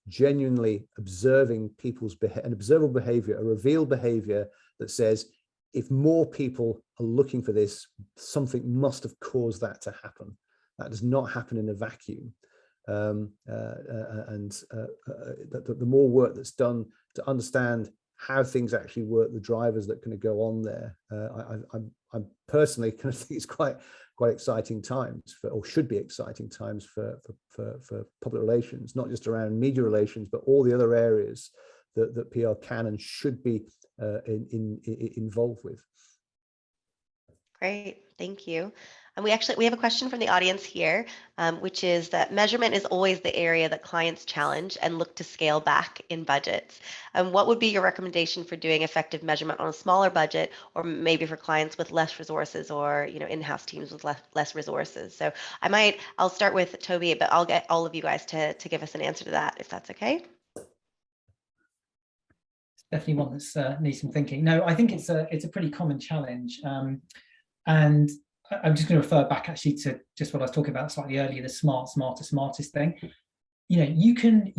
genuinely observing people's an observable behavior, a revealed behavior that says, if more people are looking for this, something must have caused that to happen. That does not happen in a vacuum. The more work that's done to understand how things actually work, the drivers that kind of go on there, I personally kind of think it's quite exciting times or should be exciting times for public relations, not just around media relations, but all the other areas that PR can and should be involved with. Great, thank you. And we have a question from the audience here, which is that measurement is always the area that clients challenge and look to scale back in budgets. What would be your recommendation for doing effective measurement on a smaller budget, or maybe for clients with less resources, or in-house teams with less resources? So I'll start with Toby, but I'll get all of you guys to give us an answer to that, if that's okay. It's definitely one that's needs some thinking. No, I think it's a pretty common challenge, and I'm just going to refer back actually to just what I was talking about slightly earlier, the smartest thing. You can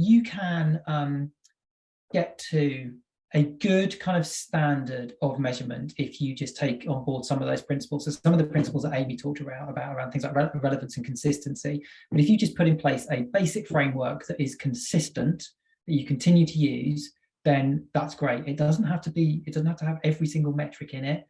get to a good kind of standard of measurement if you just take on board some of those principles. So some of the principles that Amy talked about around things like relevance and consistency. But if you just put in place a basic framework that is consistent, that you continue to use, then that's great. It doesn't have to have every single metric in it.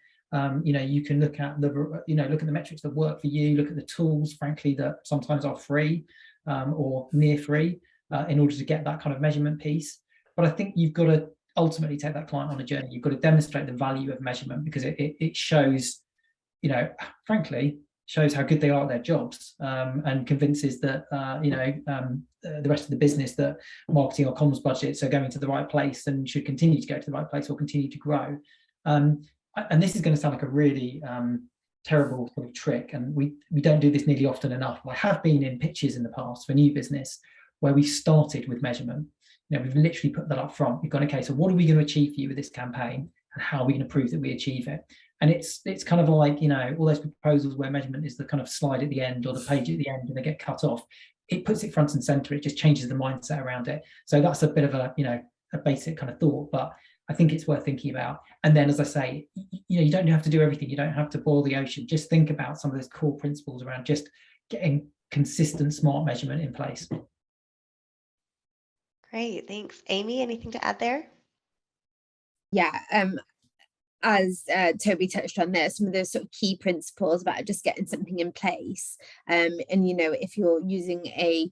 You can look at the metrics that work for you, look at the tools, frankly, that sometimes are free or near free in order to get that kind of measurement piece. But I think you've got to ultimately take that client on a journey. You've got to demonstrate the value of measurement, because it shows, frankly, shows how good they are at their jobs, and convinces that, the rest of the business that marketing or comms budgets are going to the right place and should continue to go to the right place or continue to grow. And this is going to sound like a really terrible sort of trick, and we don't do this nearly often enough. I have been in pitches in the past for new business where we started with measurement. We've literally put that up front. We've gone, okay, so what are we going to achieve for you with this campaign, and how are we going to prove that we achieve it? And it's kind of like, all those proposals where measurement is the kind of slide at the end or the page at the end and they get cut off. It puts it front and center. It just changes the mindset around it. So that's a bit of a basic kind of thought, but I think it's worth thinking about. And then, as I say, you don't have to do everything. You don't have to boil the ocean. Just think about some of those core principles around just getting consistent, smart measurement in place. Great, thanks. Amy, anything to add there? Yeah, as Toby touched on there, some of those sort of key principles about just getting something in place. And if you're using a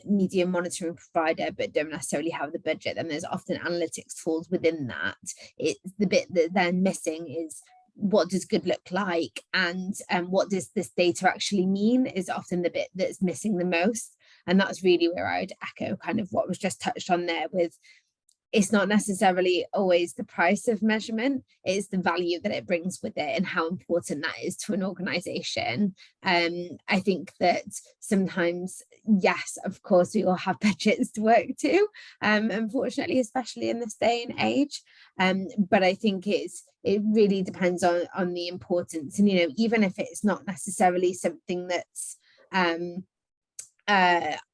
media monitoring provider but don't necessarily have the budget, then there's often analytics tools within that. It's the bit that they're missing is, what does good look like, and what does this data actually mean, is often the bit that's missing the most. And that's really where I would echo kind of what was just touched on there with, it's not necessarily always the price of measurement, it's the value that it brings with it and how important that is to an organization. I think that sometimes, yes, of course, we all have budgets to work to, unfortunately, especially in this day and age. But I think it really depends on the importance. And, even if it's not necessarily something that's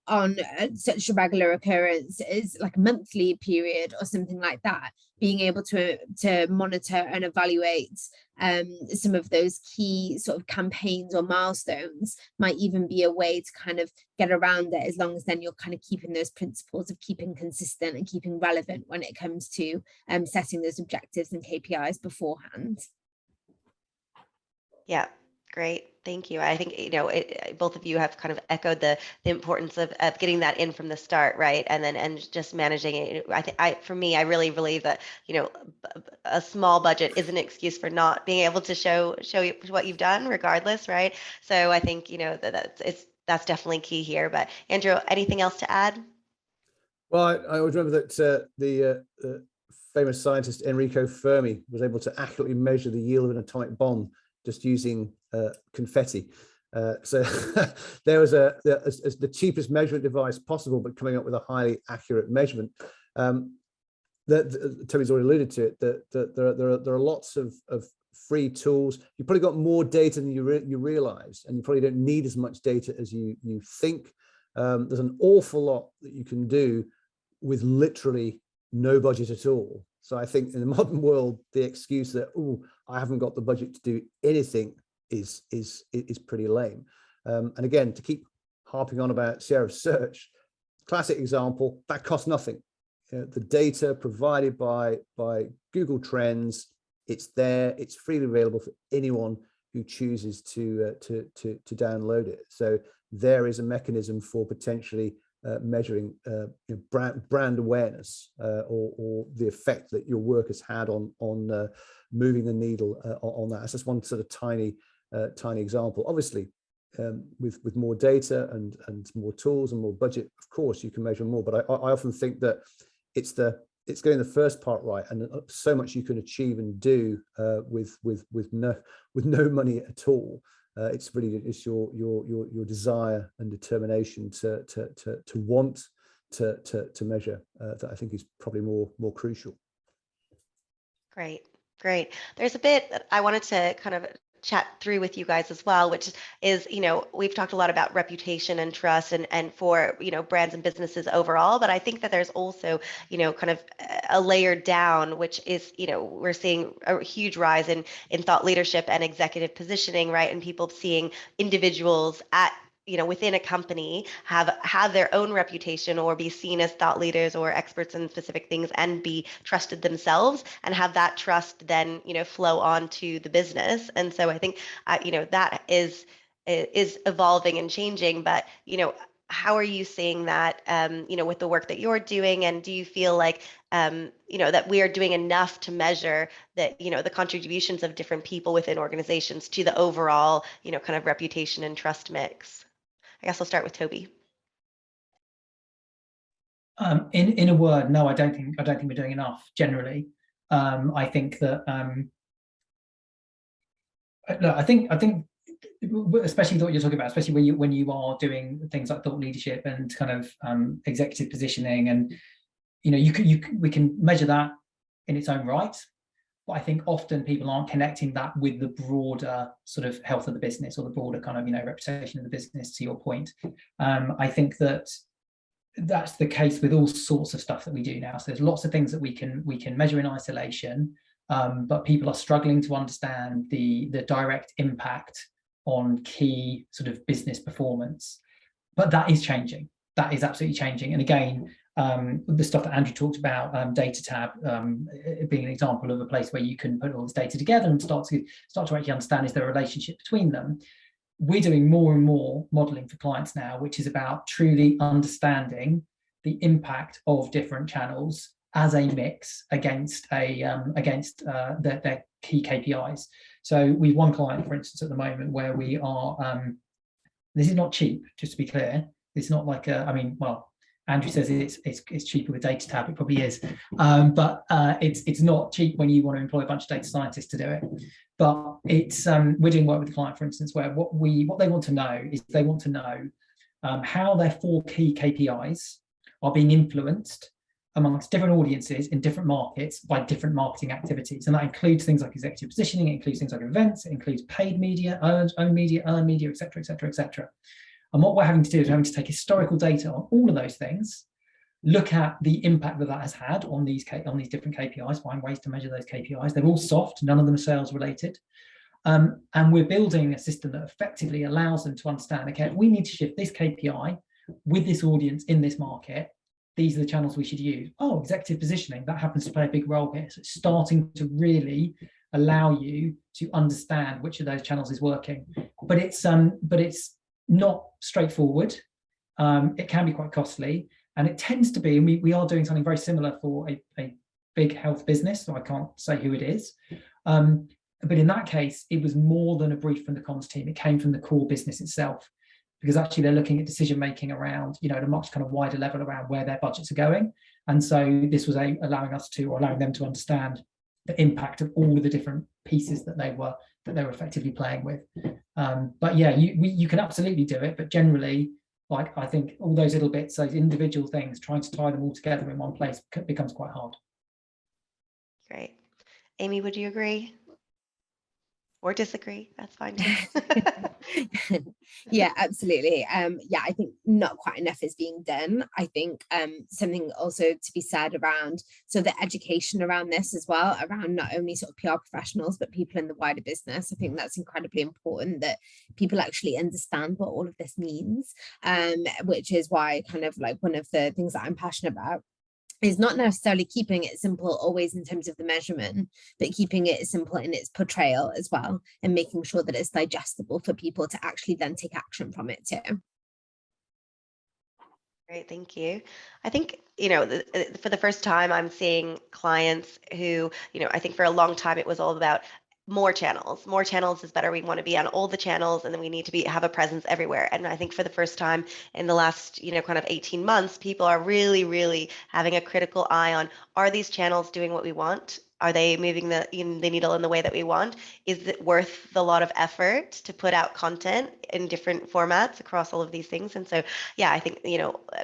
on such a regular occurrence as like a monthly period or something like that, being able to monitor and evaluate some of those key sort of campaigns or milestones might even be a way to kind of get around it, as long as then you're kind of keeping those principles of keeping consistent and keeping relevant when it comes to setting those objectives and KPIs beforehand. Yeah, great. Thank you. I think, both of you have kind of echoed the importance of getting that in from the start, right? And just managing it. For me, I really believe that, a small budget is an excuse for not being able to show you what you've done regardless, right? So I think, that's definitely key here. But Andrew, anything else to add? Well, I always remember that the famous scientist Enrico Fermi was able to accurately measure the yield of an atomic bomb just using confetti. So there was the cheapest measurement device possible, but coming up with a highly accurate measurement. The that Toby's already alluded to it, that there are lots of free tools. You've probably got more data than you realize, and you probably don't need as much data as you think. There's an awful lot that you can do with literally no budget at all. So I think in the modern world, the excuse that, oh, I haven't got the budget to do anything is pretty lame. And again, to keep harping on about Sierra Search, classic example, that costs nothing. The data provided by Google Trends, it's there, it's freely available for anyone who chooses to download it. So there is a mechanism for potentially measuring brand awareness or the effect that your work has had on moving the needle on that. That's just one sort of tiny example. Obviously, with more data and more tools and more budget, of course, you can measure more. But I often think that it's getting the first part right, and so much you can achieve and do with no money at all. It's really your desire and determination to want to measure that I think is probably more crucial. Great. There's a bit that I wanted to kind of chat through with you guys as well, which is, we've talked a lot about reputation and trust and for, brands and businesses overall, but I think that there's also, kind of a layer down, which is, we're seeing a huge rise in thought leadership and executive positioning, right? And people seeing individuals at within a company have their own reputation or be seen as thought leaders or experts in specific things and be trusted themselves and have that trust then, flow on to the business. And so I think, that is evolving and changing, but, how are you seeing that, with the work that you're doing? And do you feel like, that we are doing enough to measure that, the contributions of different people within organizations to the overall, kind of reputation and trust mix? I guess I'll start with Toby. In a word, no, I don't think we're doing enough generally. I think that I think especially what you're talking about, especially when you are doing things like thought leadership and kind of executive positioning, and we can measure that in its own right. But I think often people aren't connecting that with the broader sort of health of the business or the broader kind of reputation of the business. To your point, I think that's the case with all sorts of stuff that we do now. So there's lots of things that we can measure in isolation, but people are struggling to understand the direct impact on key sort of business performance. But that is changing. That is absolutely changing. And again, the stuff that Andrew talked about, data tab being an example of a place where you can put all this data together and start to actually understand, is there a relationship between them? We're doing more and more modeling for clients now, which is about truly understanding the impact of different channels as a mix against their key KPIs. So we've one client, for instance, at the moment where we are, this is not cheap, just to be clear. It's not like Andrew says it's cheaper with data tab. It probably is, but it's not cheap when you want to employ a bunch of data scientists to do it. But it's we're doing work with the client, for instance, where what they want to know is they want to know how their 4 key KPIs are being influenced amongst different audiences in different markets by different marketing activities, and that includes things like executive positioning, it includes things like events, it includes paid media, earned media, etc., etc., etc. And what we're having to do is we're having to take historical data on all of those things, look at the impact that has had on these different KPIs, find ways to measure those KPIs. They're all soft, none of them are sales related. And we're building a system that effectively allows them to understand, okay, we need to shift this KPI with this audience in this market. These are the channels we should use. Oh, executive positioning, that happens to play a big role here. So it's starting to really allow you to understand which of those channels is working. But it's not straightforward. It can be quite costly, and it tends to be, and we are doing something very similar for a big health business, so I can't say who it is. But in that case, it was more than a brief from the comms team. It came from the core business itself, because actually they're looking at decision making around, at a much kind of wider level around where their budgets are going. And so this was allowing them to understand the impact of all of the different pieces that they were effectively playing with. But yeah, you can absolutely do it, but generally, like, I think all those little bits, those individual things, trying to tie them all together in one place becomes quite hard. Great. Amy, would you agree? Or disagree? That's fine too. Yeah, absolutely. Yeah, I think not quite enough is being done. I think something also to be said around the education around this as well, around not only sort of PR professionals, but people in the wider business. I think that's incredibly important, that people actually understand what all of this means, which is why kind of like one of the things that I'm passionate about is not necessarily keeping it simple always in terms of the measurement, but keeping it simple in its portrayal as well, and making sure that it's digestible for people to actually then take action from it too. Great, thank you. I think, for the first time, I'm seeing clients who, I think for a long time it was all about more channels. More channels is better. We want to be on all the channels, and then we need to have a presence everywhere. And I think for the first time in the last, kind of 18 months, people are really, really having a critical eye on, are these channels doing what we want? Are they moving the needle in the way that we want? Is it worth the lot of effort to put out content in different formats across all of these things? And so, yeah, I think,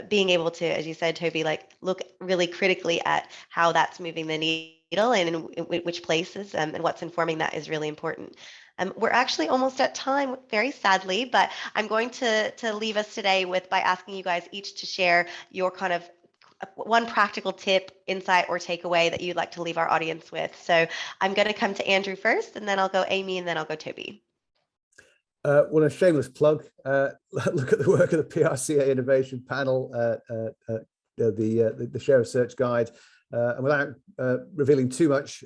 being able to, as you said, Toby, like look really critically at how that's moving the needle and in which places and what's informing that is really important. We're actually almost at time, very sadly, but I'm going to leave us today by asking you guys each to share your kind of one practical tip, insight, or takeaway that you'd like to leave our audience with. So I'm going to come to Andrew first, and then I'll go Amy, and then I'll go Toby. Well, a shameless plug. Look at the work of the PRCA Innovation Panel, the Share Research Guide. And without revealing too much,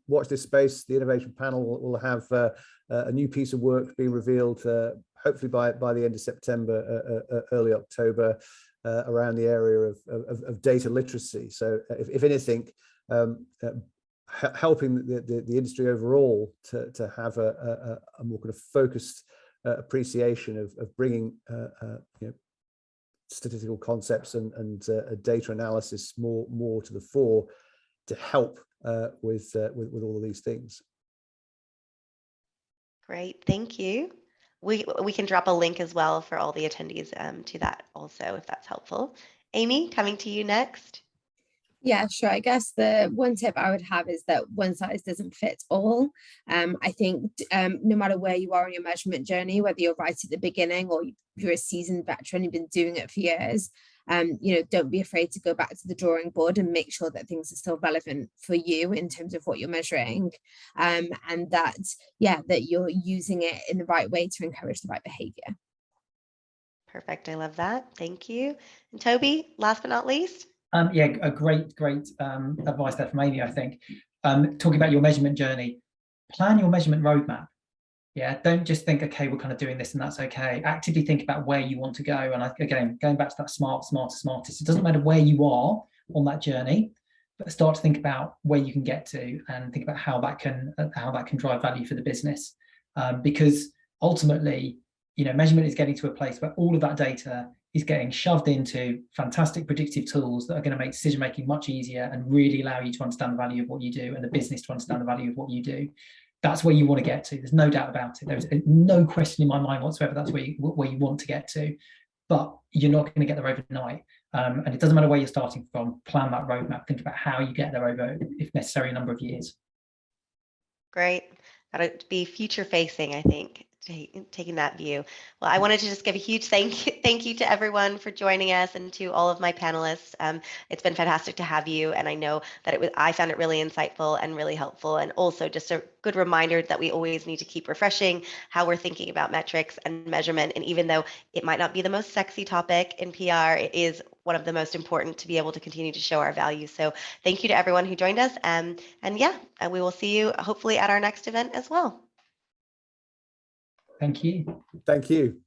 watch this space. The Innovation Panel will have a new piece of work being revealed, hopefully by the end of September, early October, around the area of data literacy. So if anything, helping the industry overall to have a more kind of focused appreciation of bringing statistical concepts and data analysis more to the fore to help with all of these things. Great, thank you. We can drop a link as well for all the attendees to that also, if that's helpful. Amy, coming to you next. Yeah, sure. I guess the one tip I would have is that one size doesn't fit all. I think no matter where you are on your measurement journey, whether you're right at the beginning or you're a seasoned veteran, you've been doing it for years, don't be afraid to go back to the drawing board and make sure that things are still relevant for you in terms of what you're measuring, and that you're using it in the right way to encourage the right behavior. Perfect. I love that. Thank you. And Toby, last but not least. Yeah, a great advice there from Amy, I think. Talking about your measurement journey, plan your measurement roadmap. Yeah, don't just think, okay, we're kind of doing this and that's okay. Actively think about where you want to go. And again, going back to that smartest, it doesn't matter where you are on that journey, but start to think about where you can get to and think about how that can drive value for the business. Because ultimately, measurement is getting to a place where all of that data is getting shoved into fantastic predictive tools that are going to make decision making much easier and really allow you to understand the value of what you do and the business to understand the value of what you do. That's where you want to get to. There's no doubt about it. There's no question in my mind whatsoever. That's where you want to get to, but you're not going to get there overnight. And it doesn't matter where you're starting from. Plan that roadmap. Think about how you get there over, if necessary, a number of years. Great. Got to be future facing, I think, taking that view. Well, I wanted to just give a huge thank you to everyone for joining us and to all of my panelists. It's been fantastic to have you, and I know that I found it really insightful and really helpful, and also just a good reminder that we always need to keep refreshing how we're thinking about metrics and measurement. And even though it might not be the most sexy topic in PR, it is one of the most important to be able to continue to show our value. So thank you to everyone who joined us, and we will see you hopefully at our next event as well. Thank you. Thank you.